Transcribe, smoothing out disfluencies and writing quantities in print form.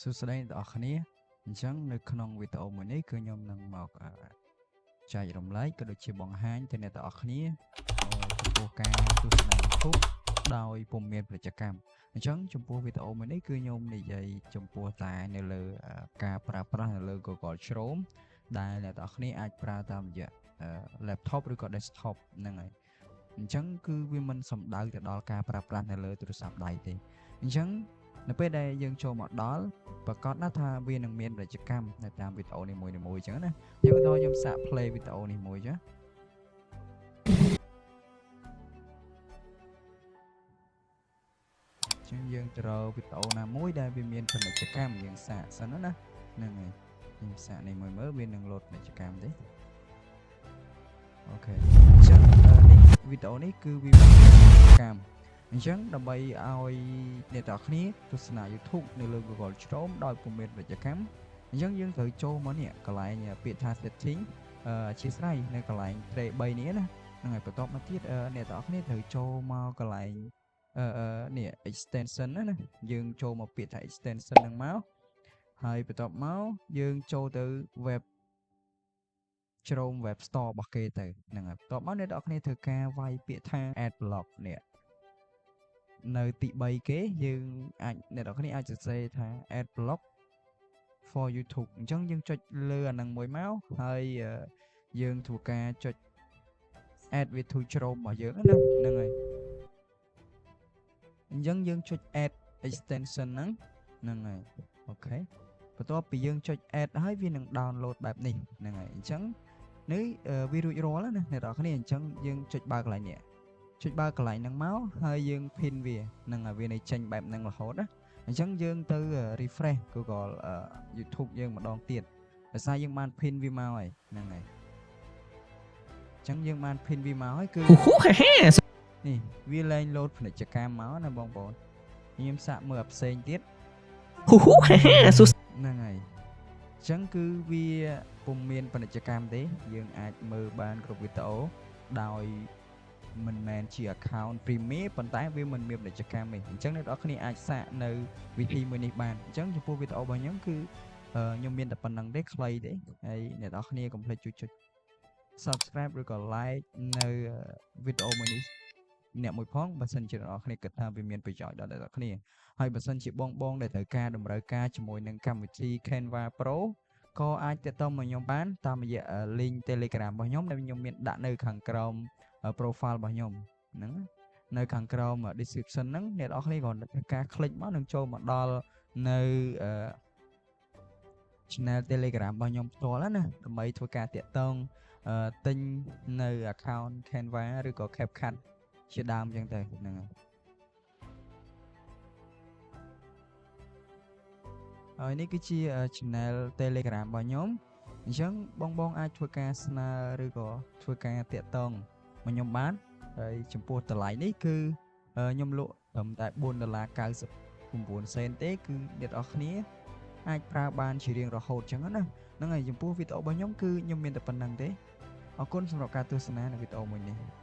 សួស្តីអ្នកនរគ្នាអញ្ចឹងនៅក្នុងវីដេអូមួយនេះគឺខ្ញុំនឹងមកចែករំលែកក៏ដូចជាបង្ហាញទៅអ្នកនរគ្នាចំពោះការទស្សនា YouTube ដោយពុំមានពាណិជ្ជកម្មអញ្ចឹងចំពោះវីដេអូមួយនេះគឺខ្ញុំនិយាយចំពោះតែនៅលើការប្រើប្រាស់នៅលើ Google Chrome ដែលអ្នកនរគ្នាអាចប្រើតាមរយៈ laptop ឬក៏ desktop ហ្នឹងហើយអញ្ចឹងគឺវាមិនសំដៅទៅដល់ការប្រើប្រាស់នៅលើទូរស័ព្ទដៃទេអញ្ចឹងនៅពេលដែលយើងចូលមកដល់ប្រកាសណាស់ថាវានឹងមានពាណិជ្ជកម្មនៅតាមវីដេអូនីមួយៗអញ្ចឹងណាយើងទៅខ្ញុំសាក play វីដេអូនេះមួយចាអញ្ចឹងយើងទៅរកវីដេអូណាមួយដែលវាមានពាណិជ្ជកម្មយើងសាកសិនណាហ្នឹងហើយខ្ញុំសាកនេះមួយមើលវានឹងលោតពាណិជ្ជកម្មទេអូខេអញ្ចឹងនេះវីដេអូនេះគឺវាមានពាណិជ្ជកម្មអញ្ចឹងដើម្បីឲ្យអ្នកទាំងគ្នាទស្សនា YouTube នៅលើ Google Chrome ដោយពុំមានពាណិជ្ជកម្មអញ្ចឹងយើងត្រូវចូលមកនេះកន្លែងពាក្យថា setting អធិស្ឋាននៅកន្លែង tray 3នេះណាហ្នឹងហើយបន្ទាប់មកទៀតអ្នកទាំងគ្នាត្រូវចូលមកកន្លែងនេះ extension ណាយើងចូលមកពាក្យថា extension ហ្នឹងមកហើយបន្ទាប់មកយើងចូលទៅ web Chrome Web Store របស់គេទៅហ្នឹងហើយបន្ទាប់មកអ្នកទាំងគ្នាធ្វើការវាយពាក្យថា Adblock នេះនៅទី3គេយើងអាចអ្នកនរគ្នាអាចសរសេរថា Adblock for YouTube អញ្ចឹងយើងចុចលើអាហ្នឹងមួយមកហើយយើងធ្វើការចុច Add with to Chrome របស់យើងណាហ្នឹងហើយអញ្ចឹងយើងចុច Add extension ហ្នឹងហើយអូខេបន្ទាប់ពីយើងចុច Add ហើយវានឹង download បែបនេះហ្នឹងហើយអញ្ចឹងនេះវារួចរាល់ណាអ្នកនរគ្នាអញ្ចឹងយើងចុចបើកកន្លែងនេះចុចបើកកន្លែងហ្នឹងមកហើយយើង pin វានឹងឲ្យវានៅចេញបែបហ្នឹងរហូតណាអញ្ចឹងយើងទៅ refresh Google YouTube យើងម្ដងទៀតដោយសារយើងបាន pin វាមកហើយហ្នឹងហើយអញ្ចឹងយើងបាន pin វាមកហើយគឺនេះវាលែង load ពាណិជ្ជកម្មមកណាបងប្អូនខ្ញុំសាកមើលផ្សេងទៀតហ្នឹងហើយអញ្ចឹងគឺវាពុំមានពាណិជ្ជកម្មទេយើងអាចមើលបានគ្រប់វីដេអូដោយមិនមែនជា account Premium ប៉ុន្តែវាមិនមានពាណិជ្ជកម្មទេអញ្ចឹងអ្នកនរគ្នាអាចសាកនៅវិធីមួយនេះបានអញ្ចឹងចំពោះវីដេអូរបស់ខ្ញុំគឺខ្ញុំមានតែប៉ុណ្្នឹងទេខ្លីទេហើយអ្នកនរគ្នាកុំភ្លេចចុច subscribe ឬក៏ like នៅវីដេអូមួយនេះអ្នកមួយផងបើសិនជាអ្នកនរគ្នាគិតថាវាមានប្រយោជន៍ដល់អ្នកនរគ្នាហើយបើសិនជាបងដែលត្រូវការតម្រូវការជាមួយនឹងកម្មវិធី Canva Pro ក៏អាចទាក់ទងមកខ្ញុំបានតាមរយៈ link Telegram របស់ខ្ញុំដែលខ្ញុំមានដាក់នៅខាងក្រោម profile របស់ខ្ញុំហ្នឹងនៅខាងក្រោម description ហ្នឹងអ្នកនរគ្នាគ្រាន់តែធ្វើការ click មកនឹងចូលមកដល់នៅ channel Telegram របស់ខ្ញុំផ្ទាល់ណាដើម្បីធ្វើការតាក់ទងទិញនៅ account Canva ឬក៏ CapCut ជាដើមអញ្ចឹងទៅហ្នឹងហើយនេះគឺជា channel Telegram របស់ខ្ញុំអញ្ចឹងបងអាចធ្វើការស្នើឬក៏ធ្វើការតាក់ទងមកខ្ញុំបានហើយចំពោះតម្លៃនេះគឺខ្ញុំលក់ត្រឹមតែ$4.99 សេនទេគឺអ្នកនរគ្នាអាចប្រើបានជារៀងរហូតអញ្ចឹងណាហ្នឹងហើយចំពោះវីដេអូរបស់ខ្ញុំគឺខ្ញុំមានតែប៉ុណ្្នឹងទេអរគុណសម្រាប់ការទស្សនានៅវីដេអូមួយនេះ